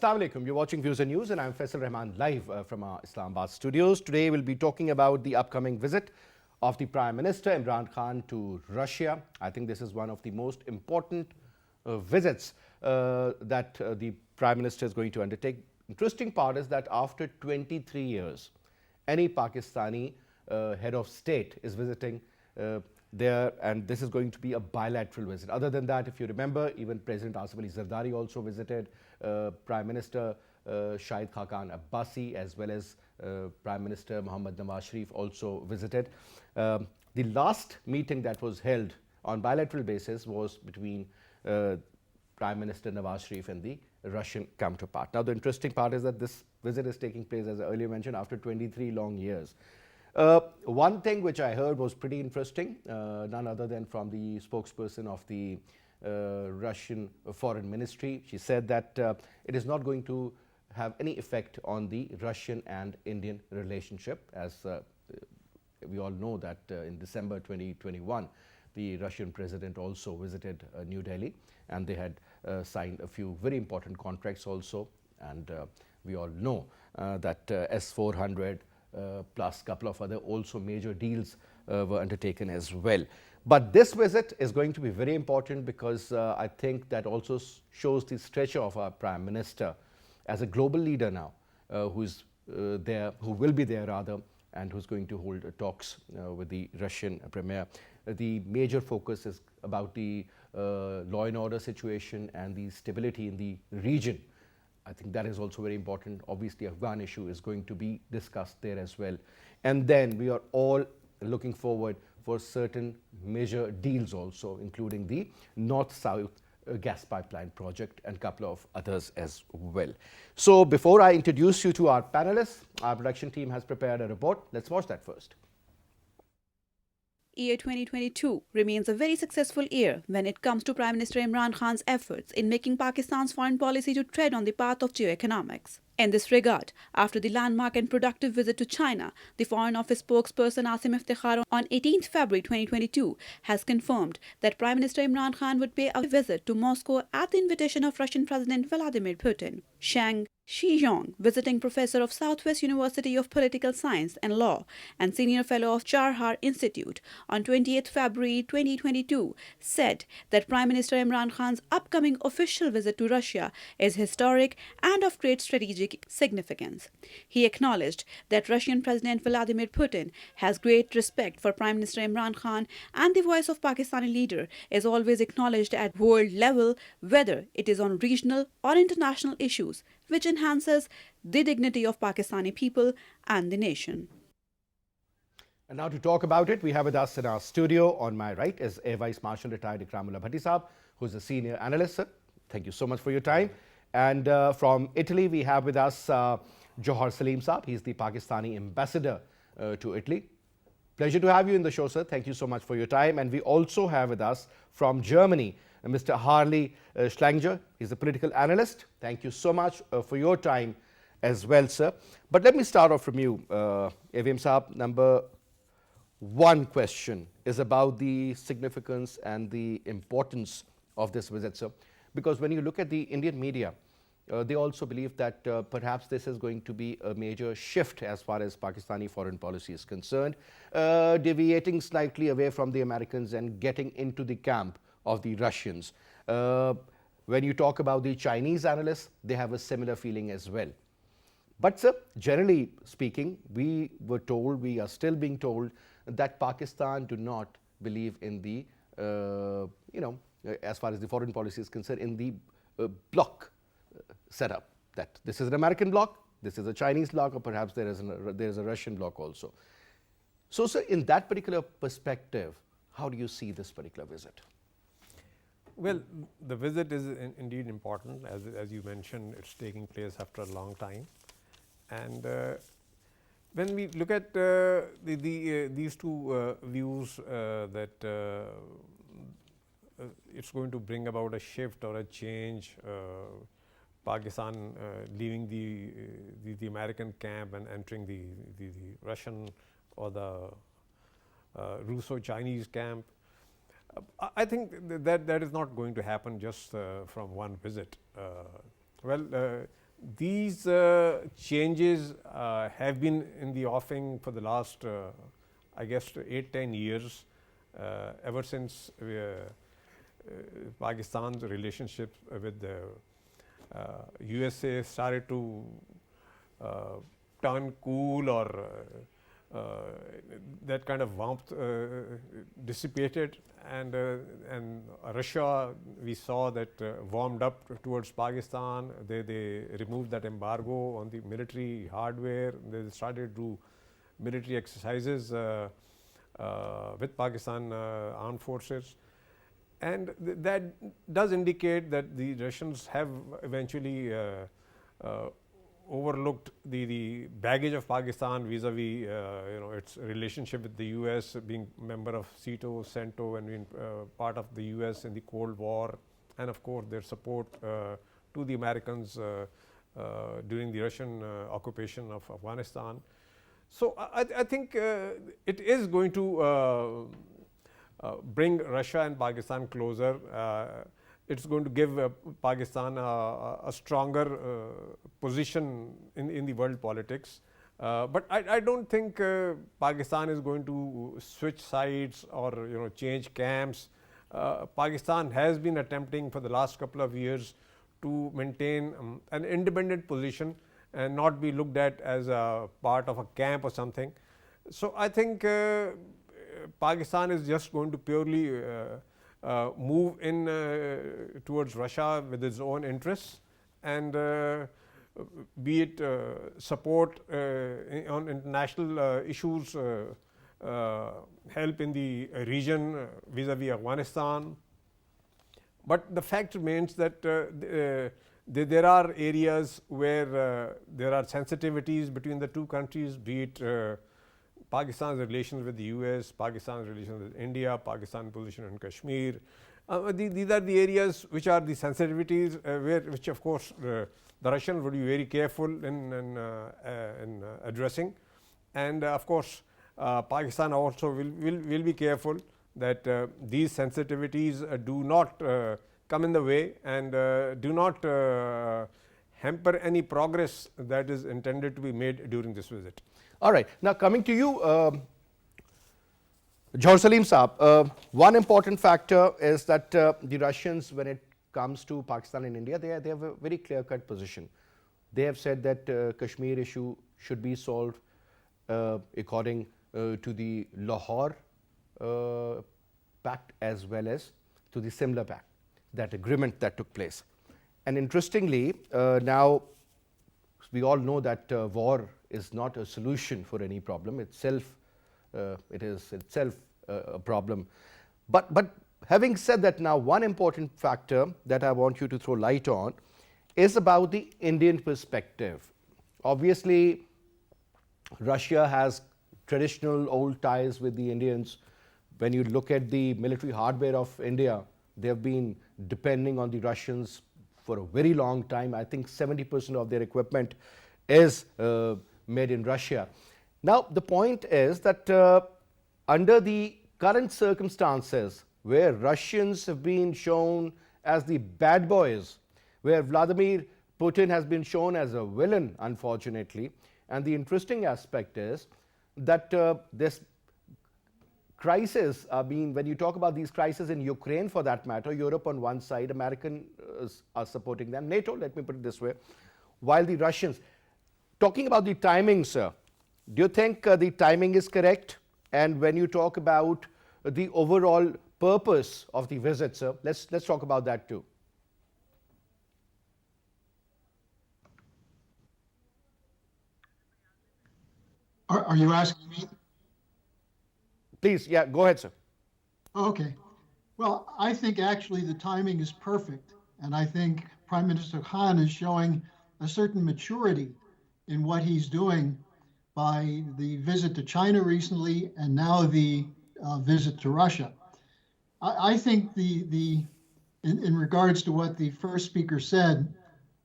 Assalamu alaikum. You're watching Views and News and I'm Faisal Rehman live from our Islamabad studios. Today we'll be talking about the upcoming visit of the Prime Minister Imran Khan to Russia. I think this is one of the most important visits that the Prime Minister is going to undertake. Interesting part is that after 23 years, any Pakistani head of state is visiting there, and this is going to be a bilateral visit. Other than that, if you remember, even President Asif Ali Zardari also visited, Prime Minister Shahid Khaqan Abbasi, as well as Prime Minister Mohammad Nawaz Sharif also visited. The last meeting that was held on bilateral basis was between Prime Minister Nawaz Sharif and the Russian counterpart. Now, the interesting part is that this visit is taking place, as I earlier mentioned, after 23 long years. One thing which I heard was pretty interesting, none other than from the spokesperson of the Russian Foreign Ministry. She said that it is not going to have any effect on the Russian and Indian relationship, as we all know that in December 2021, the Russian president also visited New Delhi, and they had signed a few very important contracts also, and we all know that S-400 plus couple of other also major deals were undertaken as well. But this visit is going to be very important because I think that also shows the stature of our Prime Minister as a global leader now, who will be there rather, and who's going to hold talks with the Russian Premier. The major focus is about the law and order situation and the stability in the region. I think that is also very important. Obviously, Afghan issue is going to be discussed there as well. And then we are all looking forward for certain major deals also, including the North-South gas pipeline project and a couple of others as well. So before I introduce you to our panelists, our production team has prepared a report. Let's watch that first. Year 2022 remains a very successful year when it comes to Prime Minister Imran Khan's efforts in making Pakistan's foreign policy to tread on the path of geoeconomics. In this regard, after the landmark and productive visit to China, the Foreign Office spokesperson Asim Iftikhar on 18th February 2022 has confirmed that Prime Minister Imran Khan would pay a visit to Moscow at the invitation of Russian President Vladimir Putin. Shang Shiyong, visiting professor of Southwest University of Political Science and Law and senior fellow of Charhar Institute, on 20th February 2022 said that Prime Minister Imran Khan's upcoming official visit to Russia is historic and of great strategic significance. He acknowledged that Russian President Vladimir Putin has great respect for Prime Minister Imran Khan, and the voice of Pakistani leader is always acknowledged at world level, whether it is on regional or international issues, which enhances the dignity of Pakistani people and the nation. And now to talk about it, we have with us in our studio on my right is Air Vice Marshal retired Ikramullah Bhatti Saab, who is a senior analyst. Sir, thank you so much for your time. And from Italy, we have with us Johar Salim Saab. He is the Pakistani ambassador to Italy. Pleasure to have you in the show, sir. Thank you so much for your time. And we also have with us from Germany, Mr. Harley Schlanger. He's a political analyst. Thank you so much for your time as well, sir. But let me start off from you, Faheem Saab. Number one question is about the significance and the importance of this visit, sir. Because when you look at the Indian media, they also believe that perhaps this is going to be a major shift as far as Pakistani foreign policy is concerned, deviating slightly away from the Americans and getting into the camp of the Russians. When you talk about the Chinese analysts, they have a similar feeling as well. But sir, generally speaking, we were told, we are still being told that Pakistan do not believe in the, as far as the foreign policy is concerned, in the bloc setup, that this is an American bloc, this is a Chinese bloc, or perhaps there is a Russian bloc also. So sir, in that particular perspective, how do you see this particular visit? Well, the visit is indeed important. As you mentioned, it's taking place after a long time. And when we look at these two views that it's going to bring about a shift or a change, Pakistan leaving the American camp and entering the Russian or the Russo-Chinese camp, I think that is not going to happen just from one visit. these changes have been in the offing for the last, I guess, 8-10 years, ever since Pakistan's relationship with the USA started to turn cool, or that kind of warmth dissipated, and Russia, we saw that warmed up towards Pakistan. They removed that embargo on the military hardware. They started to do military exercises with Pakistan armed forces, and that does indicate that the Russians have eventually overlooked the baggage of Pakistan vis-a-vis its relationship with the US, being member of CETO, CENTO, and being part of the US in the Cold War, and of course their support to the Americans during the Russian occupation of Afghanistan. So I think it is going to bring Russia and Pakistan closer. It's going to give Pakistan a stronger position in the world politics. But I don't think Pakistan is going to switch sides or change camps. Pakistan has been attempting for the last couple of years to maintain an independent position and not be looked at as a part of a camp or something. So I think Pakistan is just going to purely move in towards Russia with its own interests, and be it support on international issues, help in the region vis-a-vis Afghanistan. But the fact remains that there are areas where there are sensitivities between the two countries, be it Pakistan's relations with the US, Pakistan's relations with India, Pakistan's position in Kashmir. These are the areas which are the sensitivities which of course the Russians would be very careful in addressing. And of course Pakistan also will be careful that these sensitivities do not come in the way and do not hamper any progress that is intended to be made during this visit. All right. Now coming to you, Johar Salim Saab, one important factor is that the Russians, when it comes to Pakistan and India, they have a very clear-cut position. They have said that Kashmir issue should be solved according to the Lahore Pact as well as to the Simla Pact, that agreement that took place. And interestingly, now we all know that war is not a solution for any problem itself. It is itself a problem. But having said that, now one important factor that I want you to throw light on is about the Indian perspective. Obviously, Russia has traditional old ties with the Indians. When you look at the military hardware of India, they have been depending on the Russians for a very long time. I think 70% of their equipment is made in Russia. Now, the point is that under the current circumstances where Russians have been shown as the bad boys, where Vladimir Putin has been shown as a villain, unfortunately, and the interesting aspect is that this crisis, when you talk about these crises in Ukraine for that matter, Europe on one side, Americans are supporting them, NATO, let me put it this way, while the Russians. Talking about the timing, sir, do you think the timing is correct? And when you talk about the overall purpose of the visit, sir, let's talk about that too. Are you asking me? Please, yeah, go ahead, sir. Okay. Well, I think actually the timing is perfect. And I think Prime Minister Khan is showing a certain maturity in what he's doing by the visit to China recently and now the visit to Russia. I think in regards to what the first speaker said,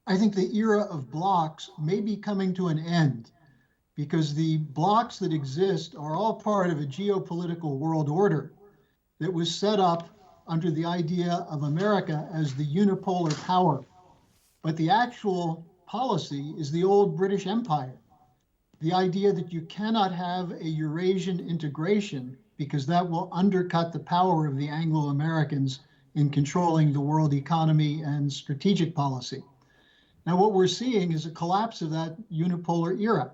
I think the era of blocs may be coming to an end, because the blocs that exist are all part of a geopolitical world order that was set up under the idea of America as the unipolar power. But the actual policy is the old British Empire. The idea that you cannot have a Eurasian integration because that will undercut the power of the Anglo-Americans in controlling the world economy and strategic policy. Now, what we're seeing is a collapse of that unipolar era.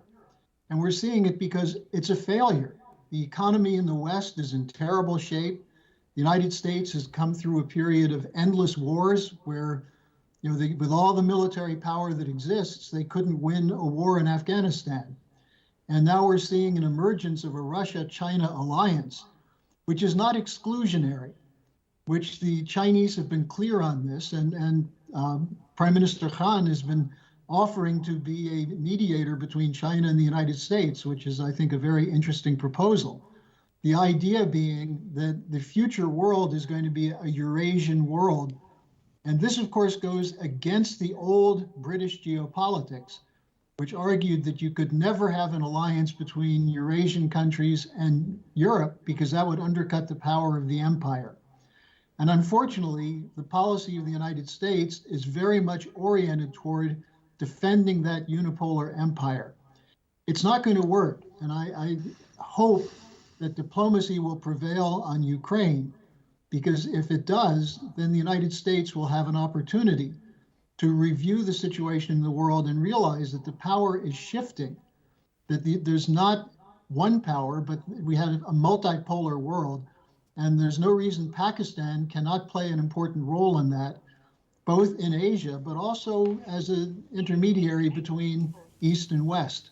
And we're seeing it because it's a failure. The economy in the West is in terrible shape. The United States has come through a period of endless wars where, with all the military power that exists, they couldn't win a war in Afghanistan. And now we're seeing an emergence of a Russia-China alliance, which is not exclusionary, which the Chinese have been clear on this, and Prime Minister Khan has been offering to be a mediator between China and the United States, which is, I think, a very interesting proposal. The idea being that the future world is going to be a Eurasian world. And this, of course, goes against the old British geopolitics, which argued that you could never have an alliance between Eurasian countries and Europe because that would undercut the power of the empire. And unfortunately, the policy of the United States is very much oriented toward defending that unipolar empire. It's not going to work, and I hope that diplomacy will prevail on Ukraine, because if it does, then the United States will have an opportunity to review the situation in the world and realize that the power is shifting, that there's not one power, but we have a multipolar world, and there's no reason Pakistan cannot play an important role in that, both in Asia, but also as an intermediary between East and West.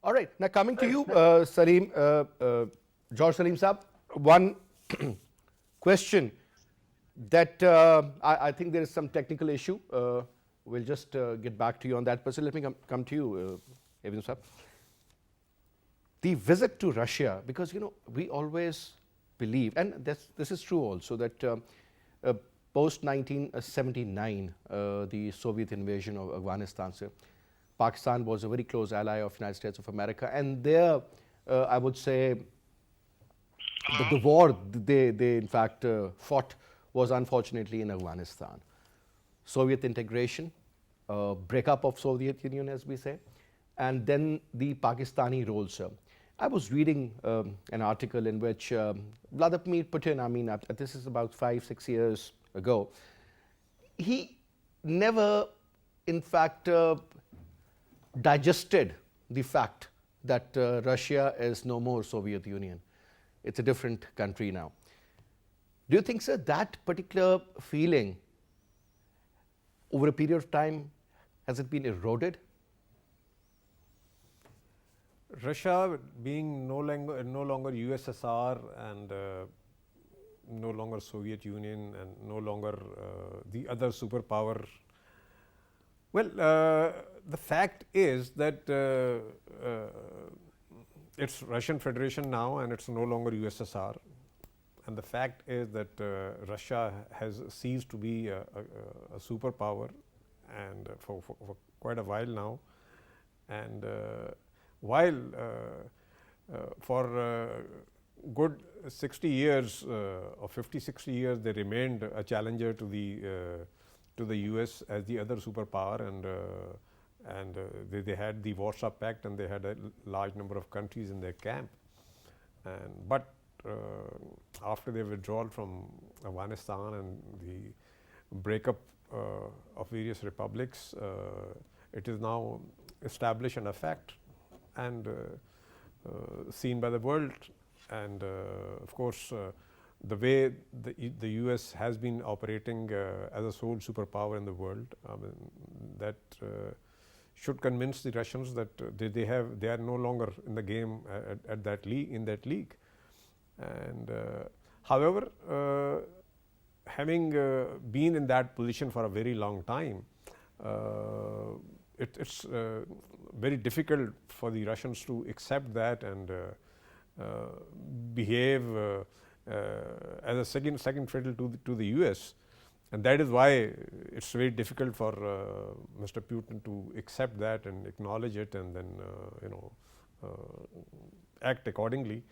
All right, now coming to you, Salim, George Salim Saab, one question that I think there is some technical issue. We'll just get back to you on that. But let me come to you, Fahiem Saab. The visit to Russia, because we always believe, and this is true also, that post 1979, the Soviet invasion of Afghanistan, Pakistan was a very close ally of United States of America, and there, I would say, the war they in fact fought was unfortunately in Afghanistan. Soviet integration, breakup of Soviet Union, as we say, and then the Pakistani role, sir. I was reading an article in which Vladimir Putin, I mean, this is about 5-6 years ago, he never, in fact, digested the fact that Russia is no more Soviet Union. It's a different country now. Do you think, sir, that particular feeling over a period of time, has it been eroded? Russia being no longer USSR and no longer Soviet Union and no longer the other superpower. Well, the fact is that it's Russian Federation now and it's no longer USSR. And the fact is that Russia has ceased to be a superpower and for quite a while now. And while for good 60 years or 50-60 years they remained a challenger to the US as the other superpower, and they had the Warsaw Pact and they had a large number of countries in their camp. But after their withdrawal from Afghanistan and the breakup of various republics, it is now established and a fact and seen by the world. And of course, the way the US has been operating as a sole superpower in the world, that should convince the Russians that they are no longer in the game at that league. And however, having been in that position for a very long time, it's very difficult for the Russians to accept that and behave as a second fiddle to the US. And that is why it's very difficult for Mr. Putin to accept that and acknowledge it and then act accordingly.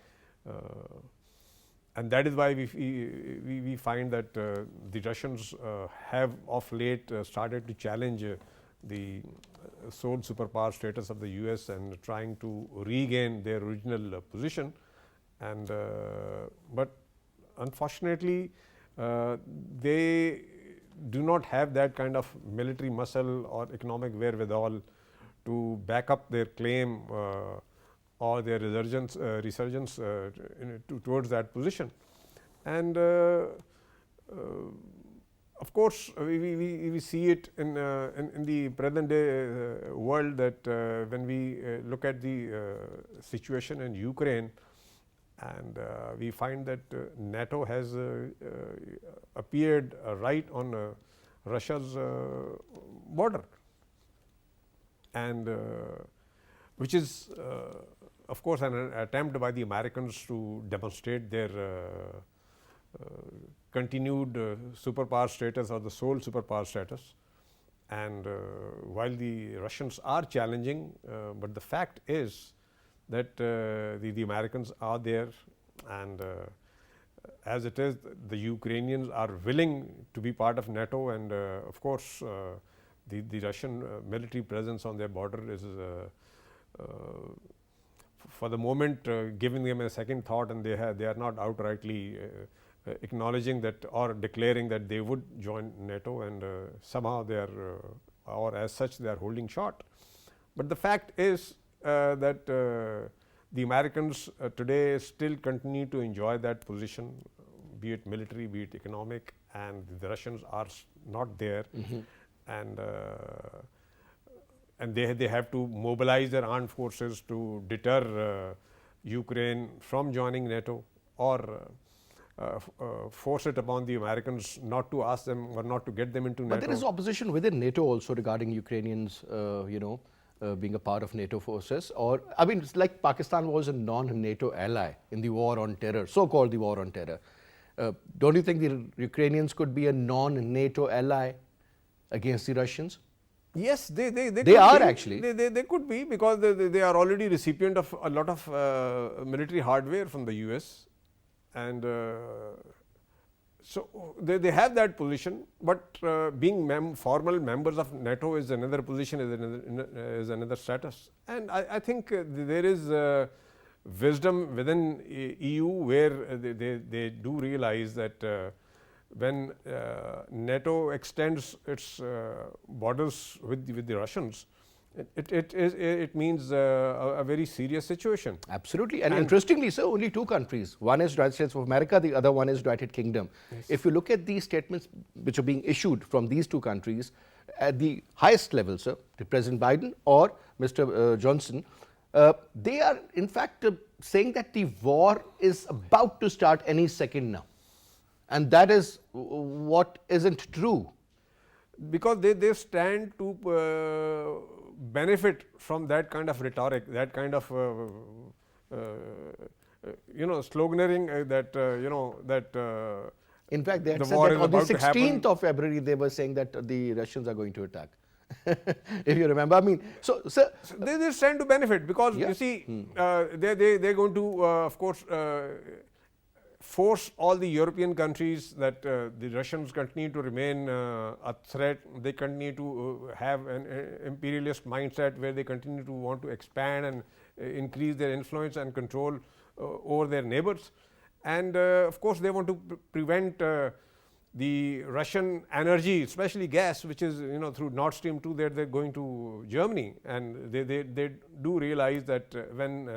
and that is why we find that the Russians have of late started to challenge the sole superpower status of the US and trying to regain their original position. And but unfortunately, they do not have that kind of military muscle or economic wherewithal to back up their claim or their resurgence towards that position. And of course, we see it in the present day world that when we look at the situation in Ukraine, and we find that NATO has appeared right on Russia's border, and which is of course an attempt by the Americans to demonstrate their continued superpower status or the sole superpower status. And while the Russians are challenging, but the fact is that the Americans are there, and as it is, the Ukrainians are willing to be part of NATO, and of course the Russian military presence on their border is for the moment giving them a second thought, and they are not outrightly acknowledging that or declaring that they would join NATO, and somehow they are or as such they are holding short. But the fact is that the Americans today still continue to enjoy that position, be it military, be it economic, and the Russians are not there. And they have to mobilize their armed forces to deter Ukraine from joining NATO, or force it upon the Americans not to ask them or not to get them into NATO. But there is opposition within NATO also regarding Ukrainians, being a part of NATO forces. Or, I mean, it's like Pakistan was a non-NATO ally in the war on terror, so-called the war on terror. Don't you think the Ukrainians could be a non-NATO ally against the Russians? Yes, they are be. actually. They could be, because they are already recipient of a lot of military hardware from the US, and so they have that position. But being formal members of NATO is another position, is another status. And I think there is wisdom within EU where they do realize that when NATO extends its borders with the Russians, it means a very serious situation. Absolutely. And interestingly, sir, only two countries. One is United States of America, the other one is United Kingdom. Yes. If you look at these statements which are being issued from these two countries at the highest level, sir, to President Biden or Mr. Johnson, they are in fact saying that the war is about to start any second now. And that is what isn't true. Because they stand to benefit from that kind of rhetoric, that kind of sloganeering that in fact, they had said that on the 16th of February they were saying that the Russians are going to attack. If you remember, I mean, so they stand to benefit, because you see, they're going to of course force all the European countries that the Russians continue to remain a threat. They continue to have an imperialist mindset where they continue to want to expand and increase their influence and control over their neighbors. And of course, they want to prevent the Russian energy, especially gas, which is through Nord Stream 2, they're going to Germany, and they do realize that when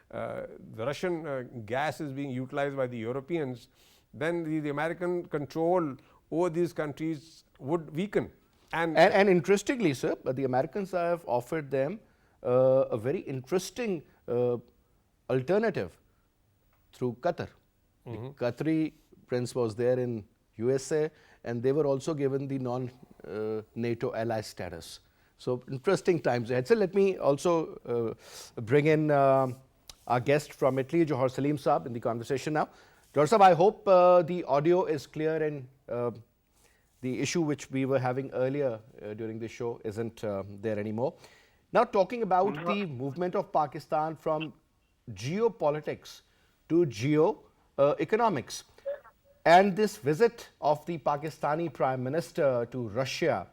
the Russian gas is being utilized by the Europeans, then the American control over these countries would weaken. And interestingly, sir, the Americans have offered them a very interesting alternative through Qatar. The Qatari prince was there in USA, and they were also given the non-NATO ally status. So interesting times ahead. So let me also bring in our guest from Italy, Johar Salim Saab, in the conversation now. Johar Saab, I hope the audio is clear, and the issue which we were having earlier during the show isn't there anymore. Now, talking about the movement of Pakistan from geopolitics to economics. And this visit of the Pakistani Prime Minister to Russia,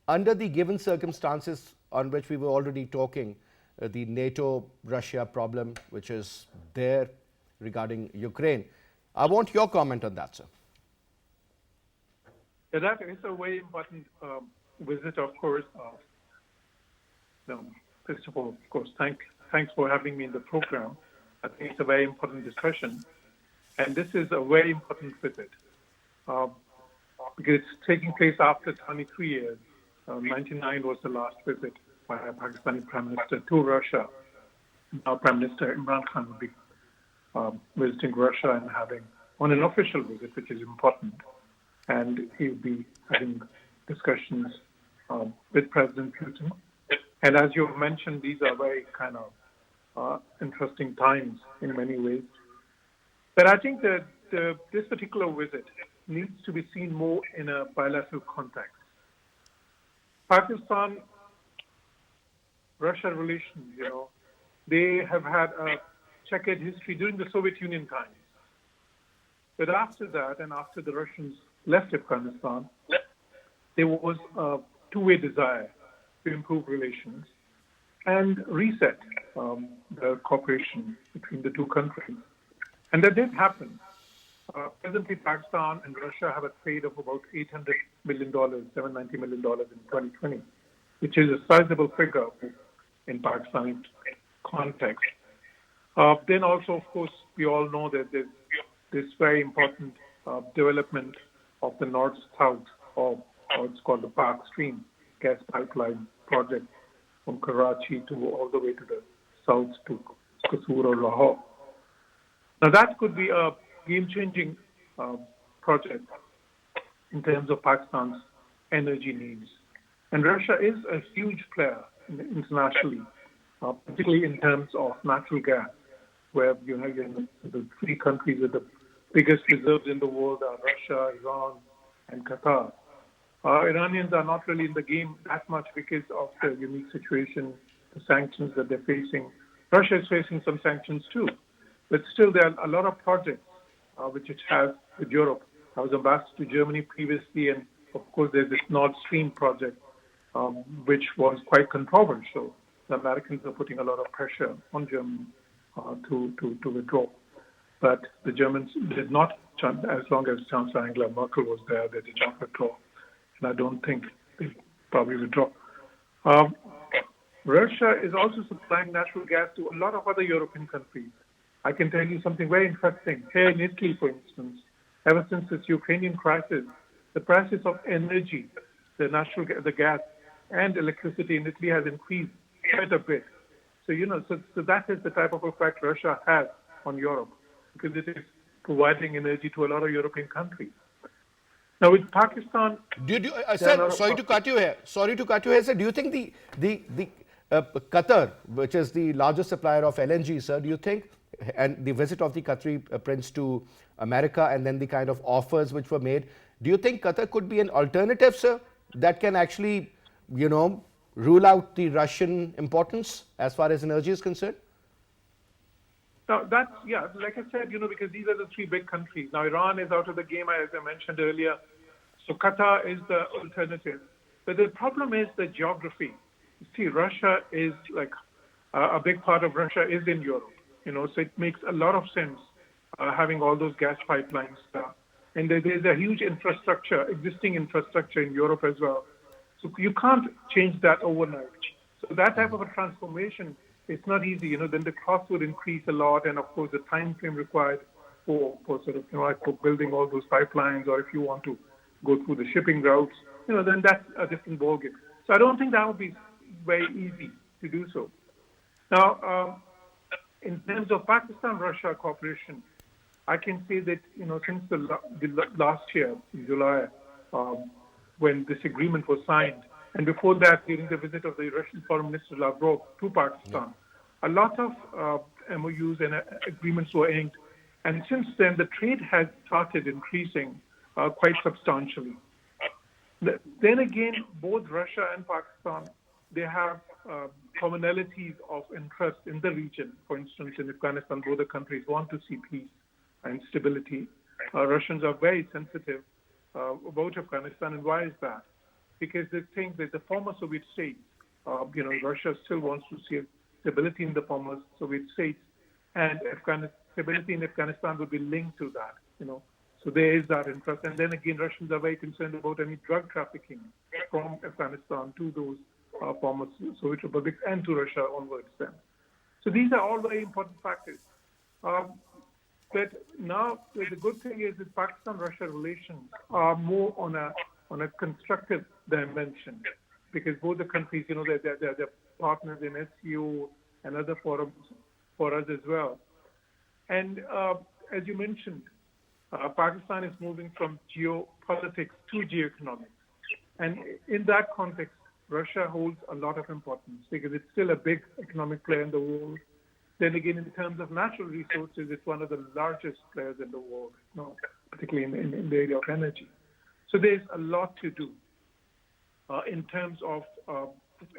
under the given circumstances on which we were already talking, the NATO-Russia problem which is there regarding Ukraine. I want your comment on that, sir. Yeah, that is a very important visit, of course. First of all, of course, thanks for having me in the program. I think it's a very important discussion. And this is a very important visit because it's taking place after 23 years. 99 was the last visit by a Pakistani Prime Minister to Russia. Now Prime Minister Imran Khan will be visiting Russia and having on an official visit, which is important. And he'll be having discussions with President Putin. And as you mentioned, these are very kind of interesting times in many ways. But I think that this particular visit needs to be seen more in a bilateral context. Pakistan-Russia relations, they have had a checkered history during the Soviet Union times. But after that, and after the Russians left Afghanistan, there was a two-way desire to improve relations and reset the cooperation between the two countries. And that did happen. Presently, Pakistan and Russia have a trade of about $800 million, $790 million in 2020, which is a sizable figure in Pakistani context. Then also, of course, we all know that there's this very important development of the North-South, or it's called the Park Stream gas pipeline project from Karachi to all the way to the south to Kasur or Lahore. Now that could be a game-changing project in terms of Pakistan's energy needs. And Russia is a huge player internationally, particularly in terms of natural gas, where the three countries with the biggest reserves in the world are Russia, Iran, and Qatar. Iranians are not really in the game that much because of the unique situation, the sanctions that they're facing. Russia is facing some sanctions too. But still, there are a lot of projects which it has with Europe. I was ambassador to Germany previously, and of course, there's this Nord Stream project, which was quite controversial. The Americans are putting a lot of pressure on Germany to withdraw. But the Germans did not, as long as Chancellor Angela Merkel was there, they did not withdraw. And I don't think they probably withdraw. Russia is also supplying natural gas to a lot of other European countries. I can tell you something very interesting. Here in Italy, for instance, ever since this Ukrainian crisis, the prices of energy, the gas and electricity in Italy has increased quite a bit. So, so that is the type of effect Russia has on Europe, because it is providing energy to a lot of European countries. Now, with Pakistan, sir, sorry to cut you here, sir. Do you think the Qatar, which is the largest supplier of LNG, sir, do you think, and the visit of the Qatari prince to America and then the kind of offers which were made, do you think Qatar could be an alternative, sir, that can actually, rule out the Russian importance as far as energy is concerned? Now, that's, like I said, because these are the three big countries. Now, Iran is out of the game, as I mentioned earlier. So Qatar is the alternative. But the problem is the geography. See, Russia is like, a big part of Russia is in Europe, so it makes a lot of sense having all those gas pipelines. And there's a huge existing infrastructure in Europe as well. So you can't change that overnight. So that type of a transformation, it's not easy. Then the cost would increase a lot, and of course the time frame required for sort of for building all those pipelines, or if you want to go through the shipping routes, then that's a different ballgame. So I don't think that would be very easy to do so. Now, in terms of Pakistan-Russia cooperation, I can say that since the last year in July, when this agreement was signed, and before that, during the visit of the Russian Foreign Minister Lavrov to Pakistan, a lot of MOUs and agreements were inked. And since then, the trade has started increasing quite substantially. Then again, both Russia and Pakistan, they have commonalities of interest in the region. For instance, in Afghanistan, both the countries want to see peace. and stability. Russians are very sensitive about Afghanistan, and why is that? Because they think that the former Soviet states, Russia still wants to see stability in the former Soviet states, and stability in Afghanistan would be linked to that, So there is that interest. And then again, Russians are very concerned about any drug trafficking from Afghanistan to those former Soviet republics and to Russia onwards then. So these are all very important factors. But now the good thing is that Pakistan-Russia relations are more on a constructive dimension, because both the countries, they're partners in SCO and other forums for us as well. And as you mentioned, Pakistan is moving from geopolitics to geoeconomics. And in that context, Russia holds a lot of importance because it's still a big economic player in the world. Then again, in terms of natural resources, it's one of the largest players in the world, particularly in the area of energy. So there's a lot to do in terms of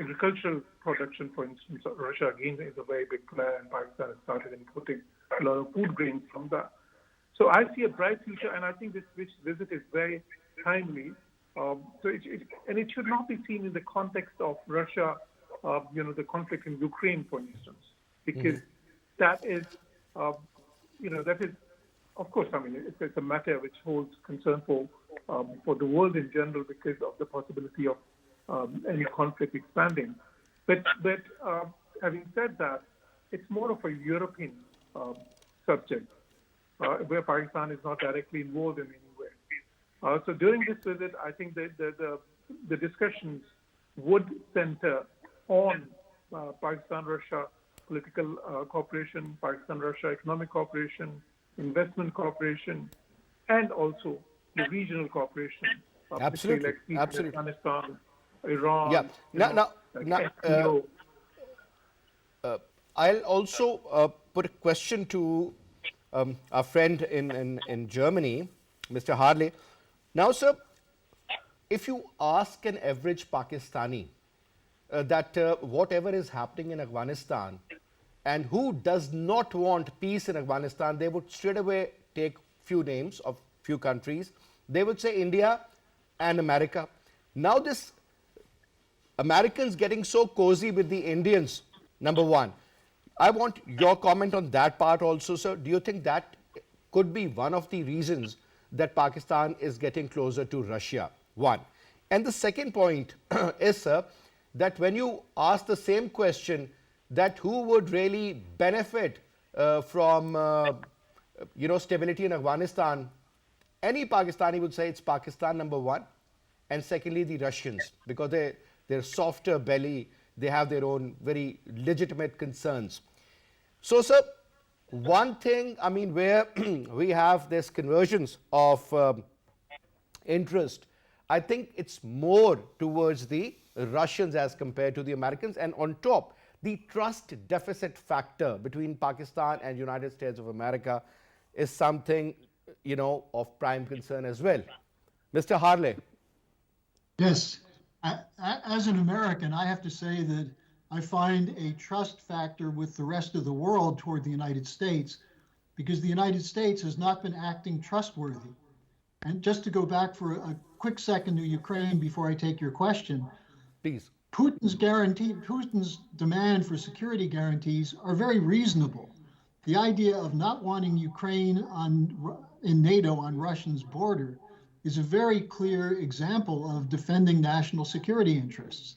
agricultural production, for instance. Russia, again, is a very big player, and Pakistan has started importing a lot of food grains from that. So I see a bright future, and I think this visit is very timely. And it should not be seen in the context of Russia, the conflict in Ukraine, for instance, because that is, of course, it's a matter which holds concern for the world in general because of the possibility of any conflict expanding. But having said that, it's more of a European subject where Pakistan is not directly involved in any way. So during this visit, I think that the discussions would center on Pakistan-Russia political cooperation, Pakistan-Russia economic cooperation, investment cooperation, and also the regional cooperation. Absolutely. Like Afghanistan, Iran. Yeah. I'll also put a question to our friend in Germany, Mr. Harley. Now, sir, if you ask an average Pakistani that whatever is happening in Afghanistan and who does not want peace in Afghanistan, they would straight away take few names of few countries. They would say India and America. Now this Americans getting so cozy with the Indians, number one. I want your comment on that part also, sir. Do you think that could be one of the reasons that Pakistan is getting closer to Russia? One. And the second point is, sir, that when you ask the same question, that who would really benefit from stability in Afghanistan, any Pakistani would say it's Pakistan, number one, and secondly the Russians, because they're softer belly, they have their own very legitimate concerns. So, sir, one thing, where we have this convergence of interest, I think it's more towards the Russians as compared to the Americans, and on top, the trust deficit factor between Pakistan and United States of America is something, of prime concern as well. Mr. Harley. Yes. As an American, I have to say that I find a trust factor with the rest of the world toward the United States, because the United States has not been acting trustworthy. And just to go back for a quick second to Ukraine before I take your question, please. Putin's demand for security guarantees are very reasonable. The idea of not wanting Ukraine in NATO on Russia's border is a very clear example of defending national security interests.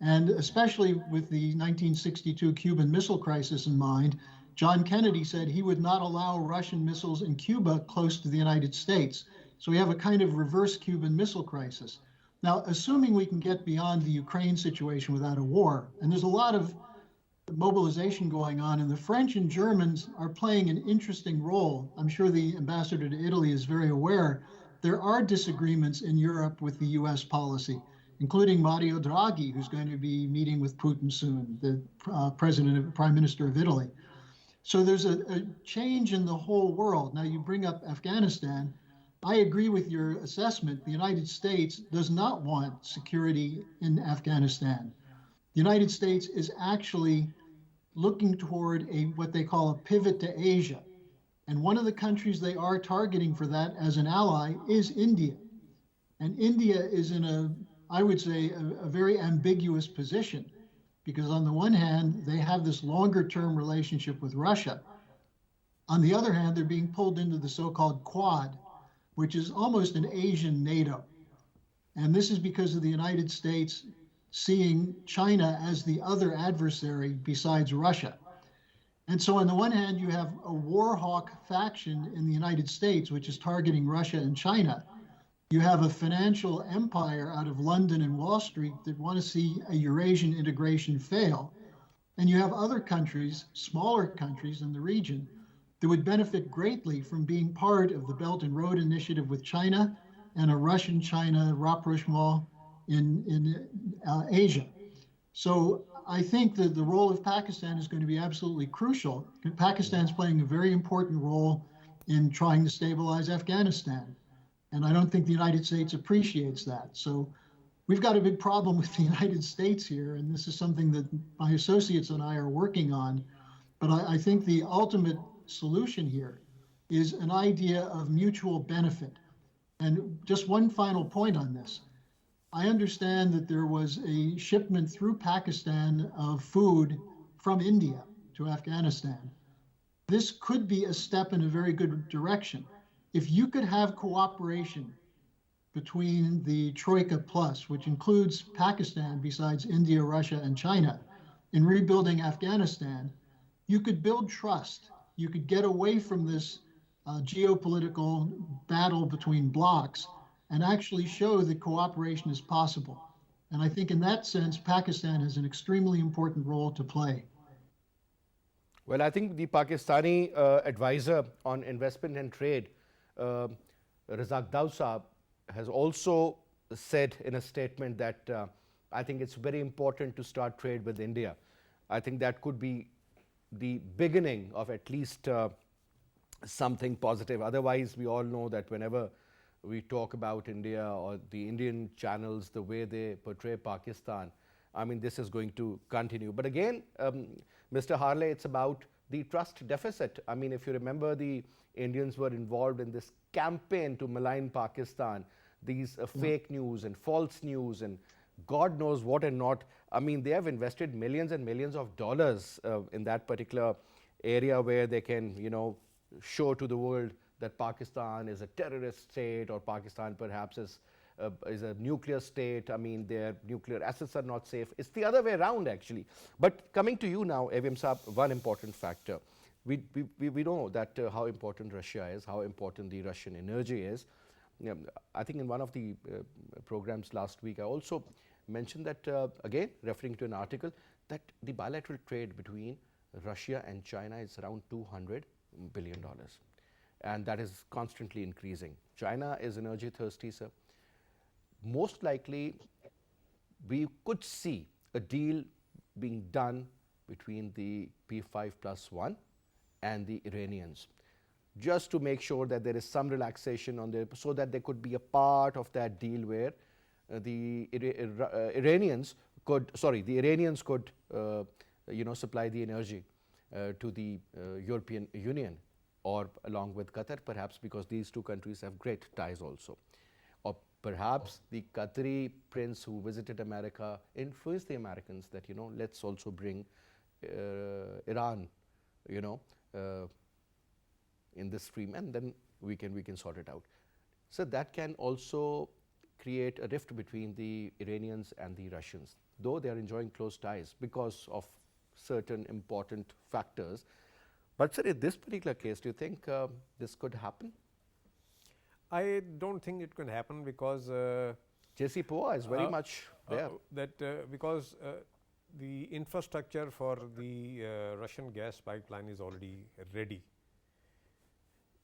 And especially with the 1962 Cuban Missile Crisis in mind, John Kennedy said he would not allow Russian missiles in Cuba close to the United States. So we have a kind of reverse Cuban Missile Crisis. Now, assuming we can get beyond the Ukraine situation without a war, and there's a lot of mobilization going on, and the French and Germans are playing an interesting role. I'm sure the ambassador to Italy is very aware. There are disagreements in Europe with the US policy, including Mario Draghi, who's going to be meeting with Putin soon, the Prime Minister of Italy. So there's a change in the whole world. Now, you bring up Afghanistan. I agree with your assessment. The United States does not want security in Afghanistan. The United States is actually looking toward what they call a pivot to Asia. And one of the countries they are targeting for that as an ally is India. And India is in I would say, a very ambiguous position, because on the one hand, they have this longer term relationship with Russia. On the other hand, they're being pulled into the so-called Quad, which is almost an Asian NATO. And this is because of the United States seeing China as the other adversary besides Russia. And so on the one hand, you have a war hawk faction in the United States, which is targeting Russia and China. You have a financial empire out of London and Wall Street that want to see a Eurasian integration fail. And you have other countries, smaller countries in the region, that would benefit greatly from being part of the Belt and Road Initiative with China and a Russian-China rapprochement in Asia. So I think that the role of Pakistan is going to be absolutely crucial. Pakistan is playing a very important role in trying to stabilize Afghanistan. And I don't think the United States appreciates that. So we've got a big problem with the United States here, and this is something that my associates and I are working on. But I think the ultimate solution here is an idea of mutual benefit. And just one final point on this. I understand that there was a shipment through Pakistan of food from India to Afghanistan. This could be a step in a very good direction. If you could have cooperation between the Troika Plus, which includes Pakistan besides India, Russia, and China, in rebuilding Afghanistan, you could build trust. You could get away from this geopolitical battle between blocs and actually show that cooperation is possible. And I think in that sense, Pakistan has an extremely important role to play. Well, I think the Pakistani advisor on investment and trade, Razak Daud Saab, has also said in a statement that I think it's very important to start trade with India. I think that could be the beginning of at least something positive. Otherwise, we all know that whenever we talk about India or the Indian channels, the way they portray Pakistan, I mean, this is going to continue. But again, Mr. Harley, it's about the trust deficit. I mean, if you remember, the Indians were involved in this campaign to malign Pakistan, these fake news and false news and God knows what and not. I mean, they have invested millions and millions of dollars in that particular area where they can, you know, show to the world that Pakistan is a terrorist state or Pakistan perhaps is a nuclear state. I mean, their nuclear assets are not safe. It's the other way around, actually. But coming to you now, Faheem Saab, one important factor. We know that how important Russia is, how important the Russian energy is. I think in one of the programs last week, I also mentioned that, again, referring to an article, that the bilateral trade between Russia and China is around $200 billion. And that is constantly increasing. China is energy thirsty, sir. Most likely, we could see a deal being done between the P5+1 and the Iranians, just to make sure that there is some relaxation on there, so that there could be a part of that deal where the Iranians could, you know, supply the energy to the European Union, or along with Qatar, perhaps, because these two countries have great ties also. Or perhaps the Qatari prince who visited America influenced the Americans that, you know, let's also bring Iran, you know, in this stream, and then we can sort it out. So that can also create a rift between the Iranians and the Russians, though they are enjoying close ties because of certain important factors. But sir, in this particular case, do you think this could happen? I don't think it can happen because JCPOA is very much there. Because the infrastructure for the Russian gas pipeline is already ready.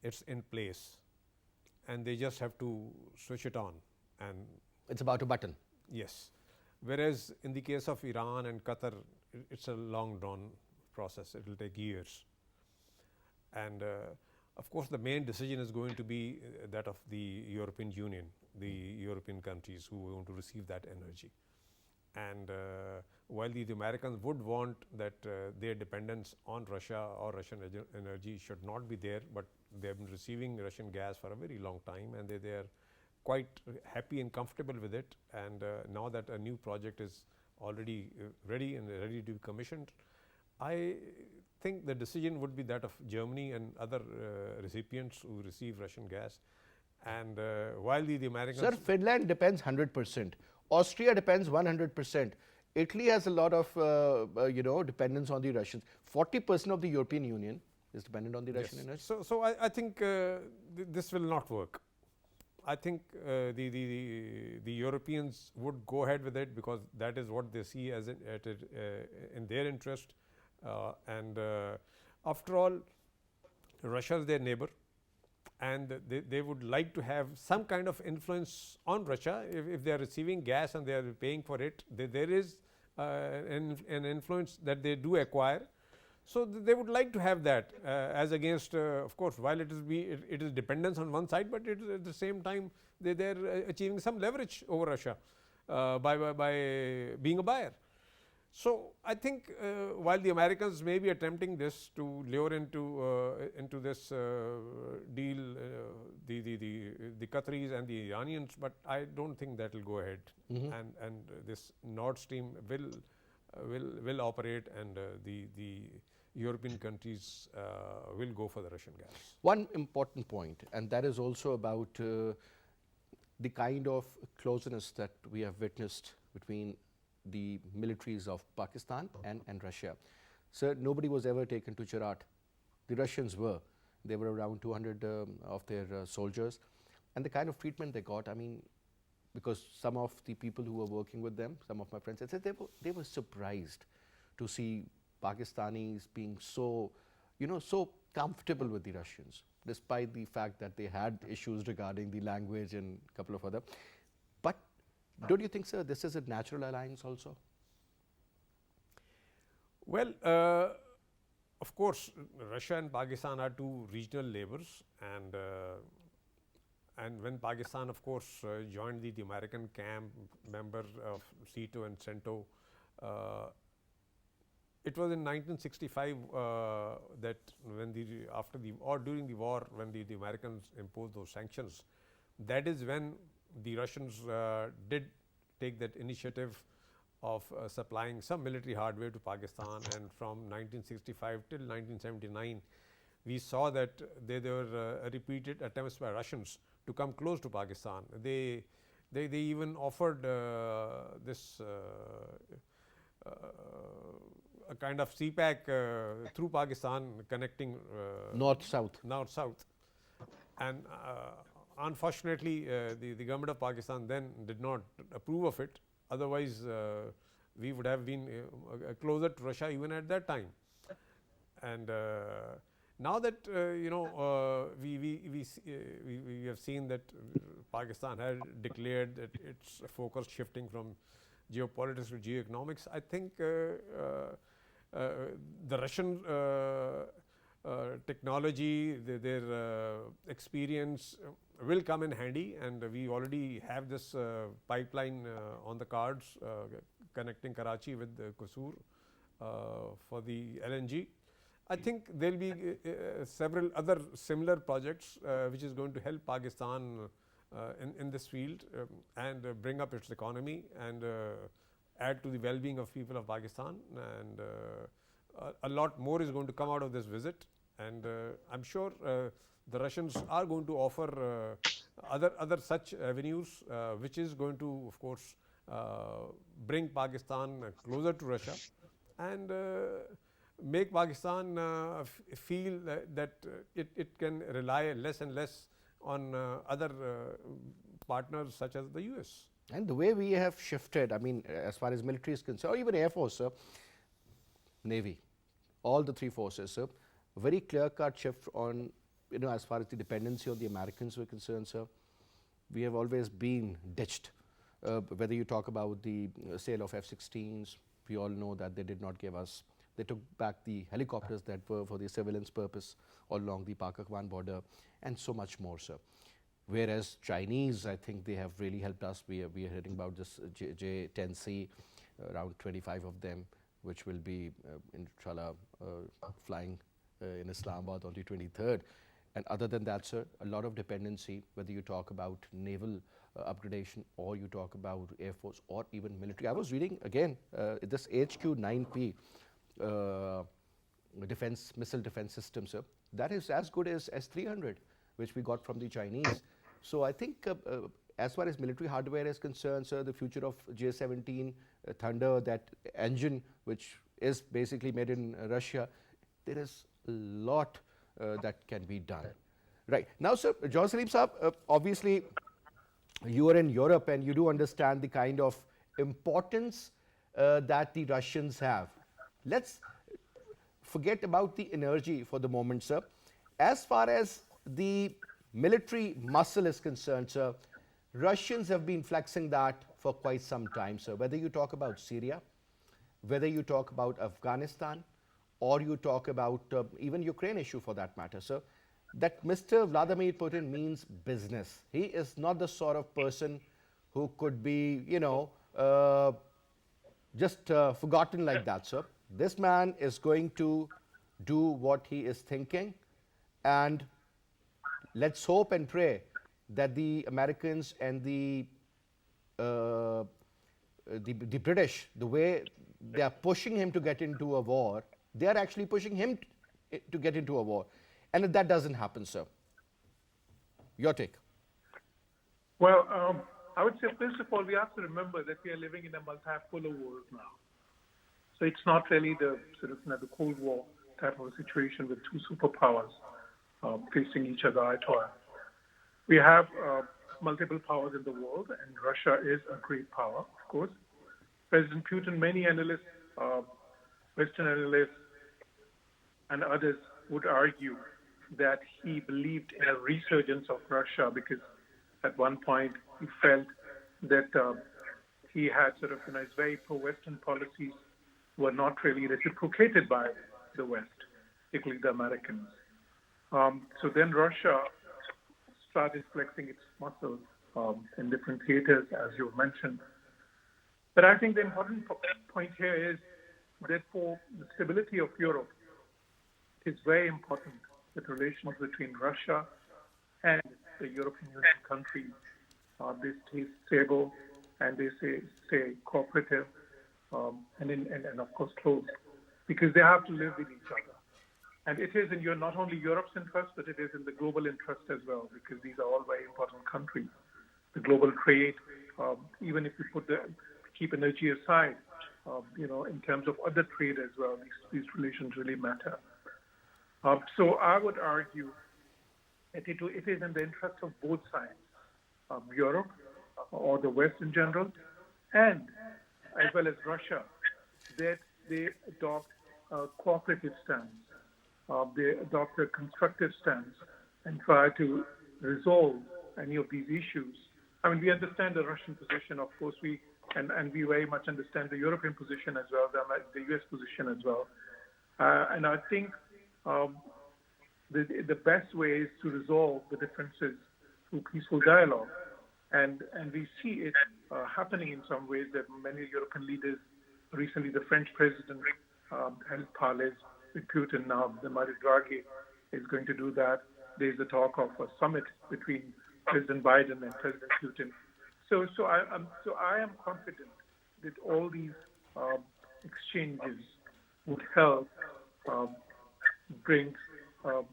It's in place, and they just have to switch it on. And it's about a button. Yes. Whereas in the case of Iran and Qatar, it's a long drawn process. It will take years. And of course, the main decision is going to be that of the European Union, the European countries who want to receive that energy. And while the Americans would want that their dependence on Russia or Russian energy should not be there, but they have been receiving Russian gas for a very long time, and they are quite happy and comfortable with it. And now that a new project is already ready and ready to be commissioned, I think the decision would be that of Germany and other recipients who receive Russian gas. And while the Americans... Sir, Finland depends 100%. Austria depends 100%. Italy has a lot of, dependence on the Russians. 40% of the European Union is dependent on the Russian energy. So I think this will not work. I think the Europeans would go ahead with it because that is what they see as in their interest. And after all, Russia is their neighbor, and they would like to have some kind of influence on Russia. If they are receiving gas and they are paying for it, there is an influence that they do acquire. So they would like to have that as against, of course, while it is dependence on one side, but it is at the same time they are achieving some leverage over Russia by being a buyer. So I think while the Americans may be attempting this to lure into this deal the Qataris and the Iranians, but I don't think that will go ahead. And this Nord Stream will operate, and the European countries will go for the Russian gas. One important point, and that is also about the kind of closeness that we have witnessed between the militaries of Pakistan and Russia. Sir, nobody was ever taken to Cherat. The Russians were. There were around 200 of their soldiers. And the kind of treatment they got, I mean, because some of the people who were working with them, some of my friends, said they were surprised to see Pakistanis being so, so comfortable with the Russians, despite the fact that they had issues regarding the language and a couple of other. But don't you think, sir, this is a natural alliance also? Well, of course, Russia and Pakistan are two regional neighbors, and when Pakistan, of course, joined the American camp, member of SEATO and CENTO, it was in 1965 that when during the war, when the Americans imposed those sanctions, that is when the Russians did take that initiative of supplying some military hardware to Pakistan, and from 1965 till 1979, we saw that there were repeated attempts by Russians to come close to Pakistan. They even offered this a kind of CPAC through Pakistan, connecting North-South. And unfortunately, the government of Pakistan then did not approve of it. Otherwise, we would have been closer to Russia even at that time. And now that we have seen that Pakistan had declared that its focus shifting from geopolitics to geoeconomics, I think the Russian technology, their experience will come in handy, and we already have this pipeline on the cards connecting Karachi with Qusur for the LNG. I think there will be several other similar projects which is going to help Pakistan in this field and bring up its economy and add to the well-being of people of Pakistan. And a lot more is going to come out of this visit, and I'm sure the Russians are going to offer other such avenues which is going to, of course, bring Pakistan closer to Russia and make Pakistan feel that it can rely less and less on other partners such as the US. And the way we have shifted, I mean, as far as military is concerned, or even Air Force, sir, Navy, all the three forces, sir, very clear-cut shift on, as far as the dependency on the Americans were concerned, sir. We have always been ditched. Whether you talk about the sale of F-16s, we all know that they did not give us. They took back the helicopters that were for the surveillance purpose all along the Pak-Afghan border, and so much more, sir. Whereas Chinese, I think they have really helped us. We are hearing about this J-10C. around 25 of them, which will be, inshallah, flying in Islamabad on the 23rd. And other than that, sir, a lot of dependency, whether you talk about naval upgradation or you talk about Air Force or even military. I was reading again this HQ-9P missile defense system, sir. That is as good as S-300, which we got from the Chinese. So I think as far as military hardware is concerned, sir, the future of J-17 Thunder, that engine which is basically made in Russia, there is a lot that can be done. Right. Now, sir, John Salim Saab, obviously you are in Europe and you do understand the kind of importance that the Russians have. Let's forget about the energy for the moment, sir. As far as the military muscle is concerned, sir, Russians have been flexing that for quite some time, sir. Whether you talk about Syria, whether you talk about Afghanistan, or you talk about even Ukraine issue for that matter, sir, that Mr. Vladimir Putin means business. He is not the sort of person who could be, you know, just forgotten like that, sir. This man is going to do what he is thinking, and let's hope and pray that the Americans and the British, the way they are pushing him to get into a war, they are actually pushing him to get into a war. And if that doesn't happen, sir, your take. Well, I would say, first of all, we have to remember that we are living in a multipolar world now. So it's not really the sort of the Cold War type of a situation with two superpowers facing each other eye to eye. We have multiple powers in the world, and Russia is a great power, of course. President Putin, many analysts, Western analysts, and others would argue that he believed in a resurgence of Russia because at one point he felt that he had sort of, his very pro-Western policies were not really reciprocated by the West, particularly the Americans. So then Russia started flexing its muscles in different theaters, as you mentioned. But I think the important point here is that for the stability of Europe, it's very important that relations between Russia and the European Union countries, they stay stable and they stay cooperative and of course close, because they have to live with each other. And it is in not only Europe's interest, but it is in the global interest as well, because these are all very important countries. The global trade, even if you keep energy aside, in terms of other trade as well, these relations really matter. So I would argue that it is in the interest of both sides, Europe or the West in general, and as well as Russia, that they adopt a cooperative stance. They adopt a constructive stance and try to resolve any of these issues. I mean, we understand the Russian position, of course, and we very much understand the European position as well, the US position as well. And I think the best way is to resolve the differences through peaceful dialogue. And we see it happening in some ways that many European leaders, recently the French president held parleys with Putin. Now the Mario Draghi is going to do that. There's a talk of a summit between President Biden and President Putin. So I am confident that all these exchanges would help bring a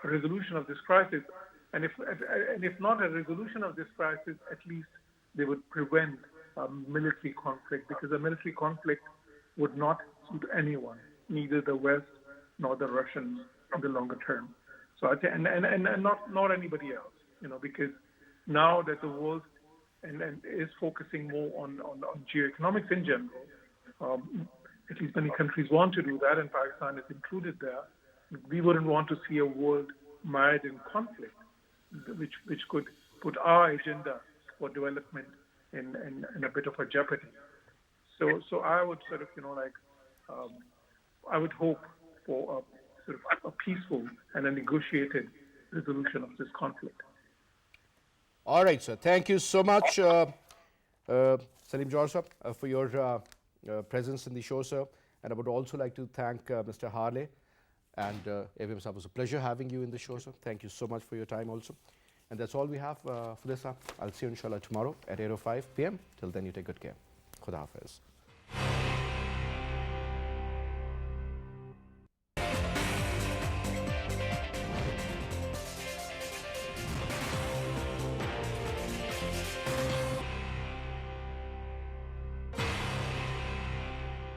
resolution of this crisis. And if not a resolution of this crisis, at least they would prevent a military conflict, because a military conflict would not suit anyone, neither the West nor the Russians in the longer term. So I think, and not anybody else, because now that the world and is focusing more on geoeconomics in general, at least many countries want to do that, and Pakistan is included there. We wouldn't want to see a world mired in conflict, which could put our agenda for development in a bit of a jeopardy. So I would sort of, I would hope for a peaceful and a negotiated resolution of this conflict. All right, sir. Thank you so much. Salim Jor sir, for your presence in the show, sir. And I would also like to thank Mr. Harley. And Faheem sir, it was a pleasure having you in the show, sir. Thank you so much for your time also. And that's all we have for this. I'll see you inshallah tomorrow at 8:05 p.m. Till then, you take good care. Khuda Hafiz.